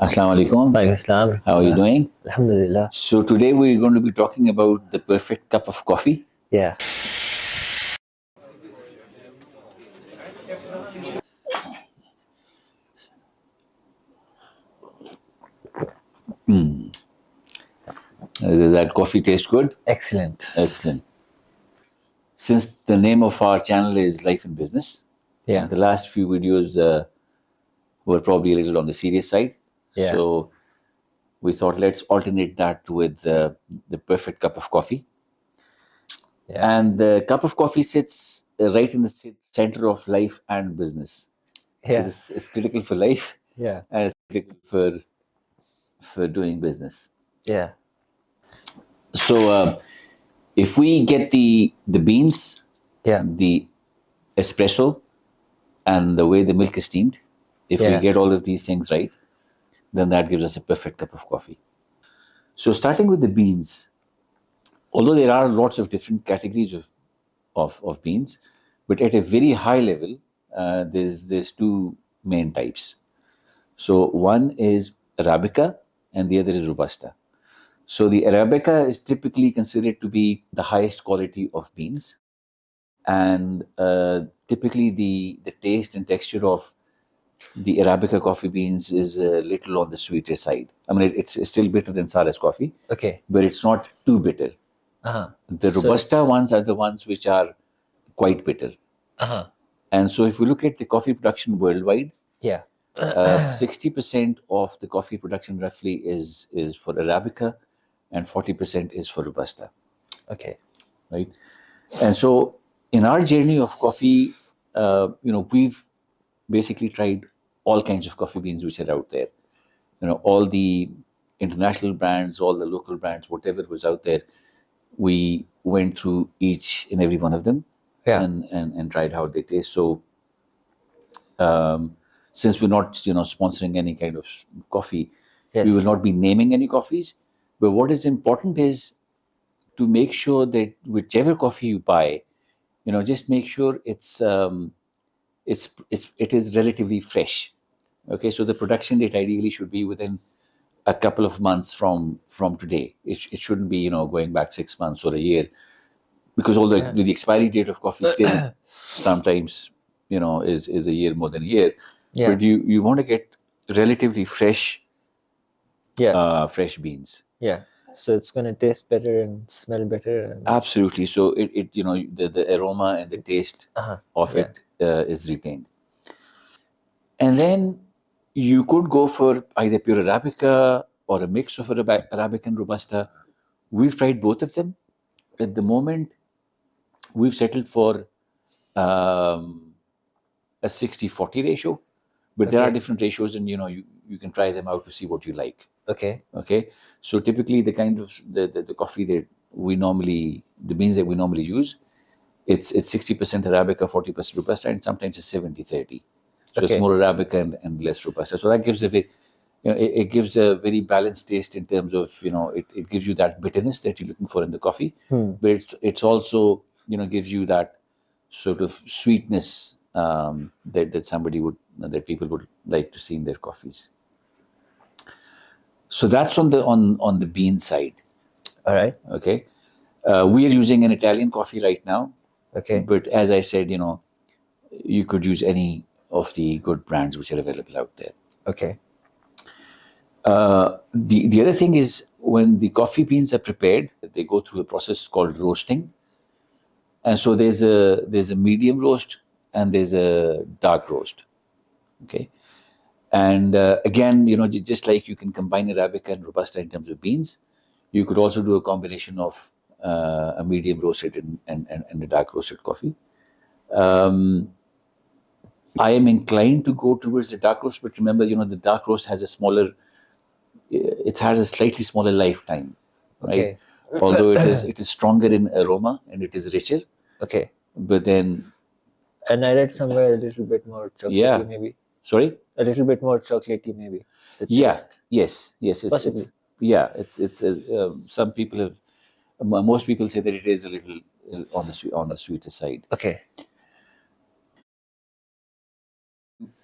Assalamu alaikum. Walaikum Assalam. How are you doing? Alhamdulillah. So today we're going to be talking about the perfect cup of coffee. Yeah. Does that coffee taste good? Excellent. Excellent. Since the name of our channel is Life and Business, Yeah. the last few videos were probably a little on the serious side. Yeah. So we thought let's alternate that with the perfect cup of coffee. Yeah. And the cup of coffee sits right in the center of life and business. Yeah. It's critical for life Yeah. and it's critical for doing business. Yeah. So if we get the beans, Yeah. the espresso, and the way the milk is steamed, if we Yeah. get all of these things right, then that gives us a perfect cup of coffee. So starting with the beans, although there are lots of different categories of beans, but at a very high level, there's two main types. So one is Arabica and the other is Robusta. So the Arabica is typically considered to be the highest quality of beans. And typically the taste and texture of the Arabica coffee beans is a little on the sweeter side. I mean, it's still bitter than Sara's coffee, Okay. but it's not too bitter. Uh-huh. The So Robusta it's- ones are the ones which are quite bitter. Uh-huh. And so if we look at the coffee production worldwide, Yeah. 60% of the coffee production roughly is for Arabica and 40% is for Robusta, Okay. right? And so in our journey of coffee, we've basically tried all kinds of coffee beans which are out there. All the international brands, all the local brands, whatever was out there, we went through each and every one of them. Yeah. And tried how they taste. So since we're not sponsoring any kind of coffee, Yes. we will not be naming any coffees. But what is important is to make sure that whichever coffee you buy, just make sure it is relatively fresh. Okay, so the production date ideally should be within a couple of months from today. It shouldn't be going back 6 months or a year, because all the expiry date of coffee still sometimes is a year, more than a year. Yeah. But you want to get relatively fresh Yeah. fresh beans. Yeah. So it's gonna taste better and smell better. And Absolutely. So it the aroma and the taste Uh-huh. of Yeah. it is retained. And then you could go for either pure Arabica or a mix of Arabica and Robusta. We've tried both of them. At the moment, we've settled for a 60-40 ratio, but there are Okay. different ratios, and you can try them out to see what you like. Okay. Okay, so typically the kind of the coffee that the beans that we normally use, it's 60% Arabica, 40% Robusta, and sometimes it's 70-30. So it's Okay. more Arabica and less Robusta. So that gives it gives a very balanced taste in terms of it gives you that bitterness that you're looking for in the coffee, but it's also gives you that sort of sweetness that people would like to see in their coffees. So that's on the bean side. All right. Okay, we are using an Italian coffee right now. Okay. But as I said, you could use any of the good brands which are available out there. Okay. The other thing is, when the coffee beans are prepared, they go through a process called roasting. And so there's a medium roast and there's a dark roast. Okay. And again, just like you can combine Arabica and Robusta in terms of beans, you could also do a combination of a medium roasted and a dark roasted coffee. I am inclined to go towards the dark roast, but remember, the dark roast has it has a slightly smaller lifetime, right? Okay. Although it is stronger in aroma and it is richer, Okay. but then And I read somewhere a little bit more chocolatey, yeah, maybe. sorry, A little bit more chocolatey, maybe. The yeah, taste. yes, Possibly. some people have, most people say that it is a little on the sweeter side. Okay.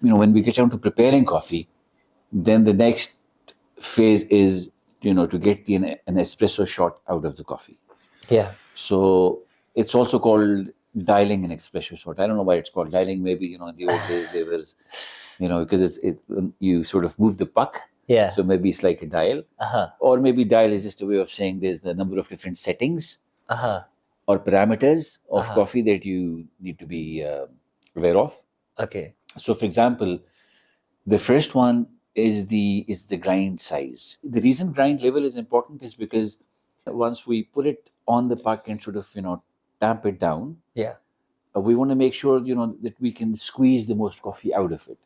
When we get down to preparing coffee, then the next phase is, to get an espresso shot out of the coffee. Yeah. So it's also called dialing an espresso shot. I don't know why it's called dialing. Maybe, in the old days there was, because you sort of move the puck. Yeah. So maybe it's like a dial. Or maybe dial is just a way of saying there's the number of different settings or parameters of coffee that you need to be aware of. Okay. So, for example, the first one is the grind size. The reason grind level is important is because once we put it on the puck and sort of tamp it down, Yeah. we want to make sure that we can squeeze the most coffee out of it.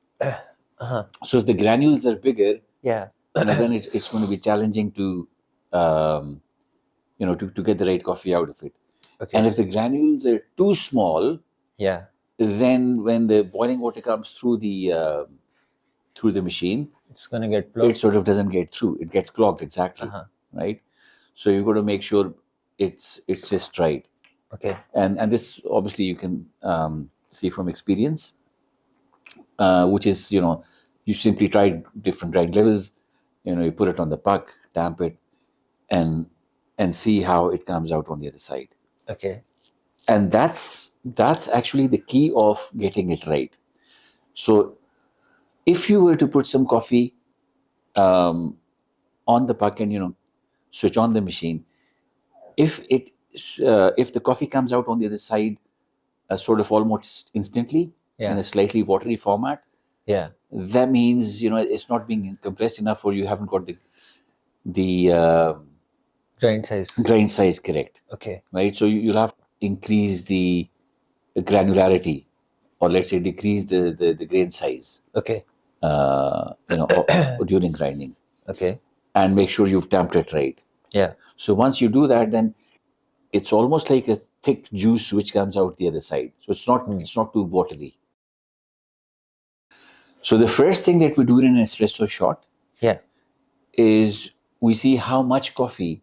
So if the granules are bigger, Yeah. then it's going to be challenging to to get the right coffee out of it. Okay. And if the granules are too small, Yeah. then when the boiling water comes through the machine, It's gonna get it blocked. sort of doesn't get through. It gets clogged, exactly. Right. So you've got to make sure it's just right. Okay. And this obviously you can see from experience, which is you simply try different grind levels. You put it on the puck, damp it, and see how it comes out on the other side. Okay. And that's actually the key of getting it right. So if you were to put some coffee on the puck and switch on the machine, if the coffee comes out on the other side sort of almost instantly in a slightly watery format, Yeah. that means it's not being compressed enough, or you haven't got the Grind size. correct. Okay. Right. So you'll have to increase the granularity, or let's say decrease the grain size. Okay. During grinding. Okay. And make sure you've tamped it right. Yeah. So once you do that, then it's almost like a thick juice which comes out the other side. So it's not too watery. So the first thing that we do in an espresso shot, is we see how much coffee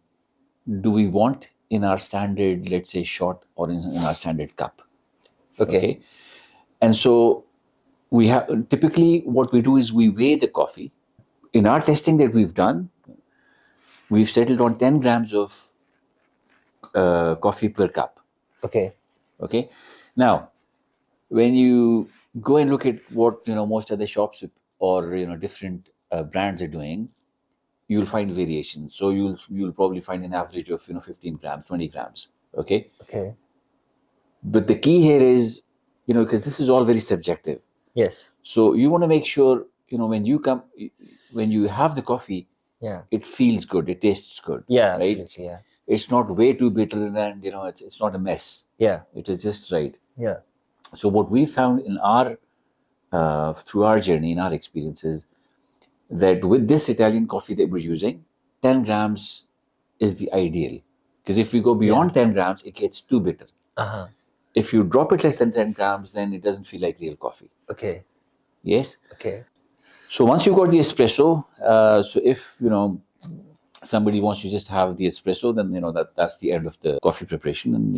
do we want in our standard, let's say, shot, or in our standard cup. Okay. And so we have, typically what we do is we weigh the coffee. In our testing that we've done, we've settled on 10 grams of coffee per cup. Okay. Okay. Now, when you go and look at what most other shops or different brands are doing, you'll find variations. So you'll probably find an average of 15 grams, 20 grams. Okay. Okay. But the key here is because this is all very subjective. Yes. So you want to make sure when you have the coffee, it feels good, it tastes good. Yeah. Right. Absolutely. Yeah. It's not way too bitter, and it's not a mess. Yeah. It is just right. Yeah. So what we found in our through our journey, in our experiences, that with this Italian coffee that we're using, 10 grams is the ideal. Because if we go beyond 10 grams, it gets too bitter. If you drop it less than 10 grams, then it doesn't feel like real coffee. Okay. Yes. Okay. So once you've got the espresso, so if somebody wants to just have the espresso, then that's the end of the coffee preparation, and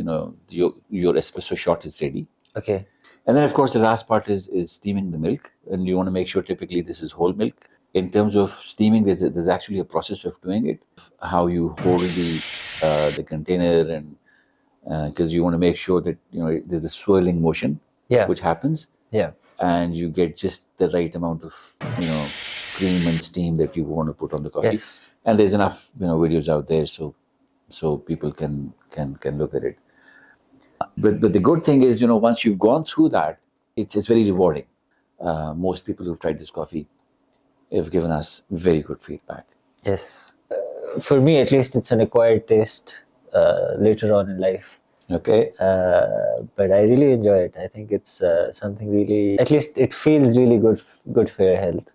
your espresso shot is ready. Okay. And then of course the last part is steaming the milk, and you want to make sure typically this is whole milk. In terms of steaming, there's actually a process of doing it. How you hold the container, and because you want to make sure that there's a swirling motion which happens. Yeah. And you get just the right amount of cream and steam that you want to put on the coffee. Yes. And there's enough videos out there so people can look at it. But the good thing is once you've gone through that, it's very rewarding. Most people who've tried this coffee have given us very good feedback. Yes. For me, at least, it's an acquired taste later on in life. Okay. But I really enjoy it. I think it's something really, at least it feels really good for your health.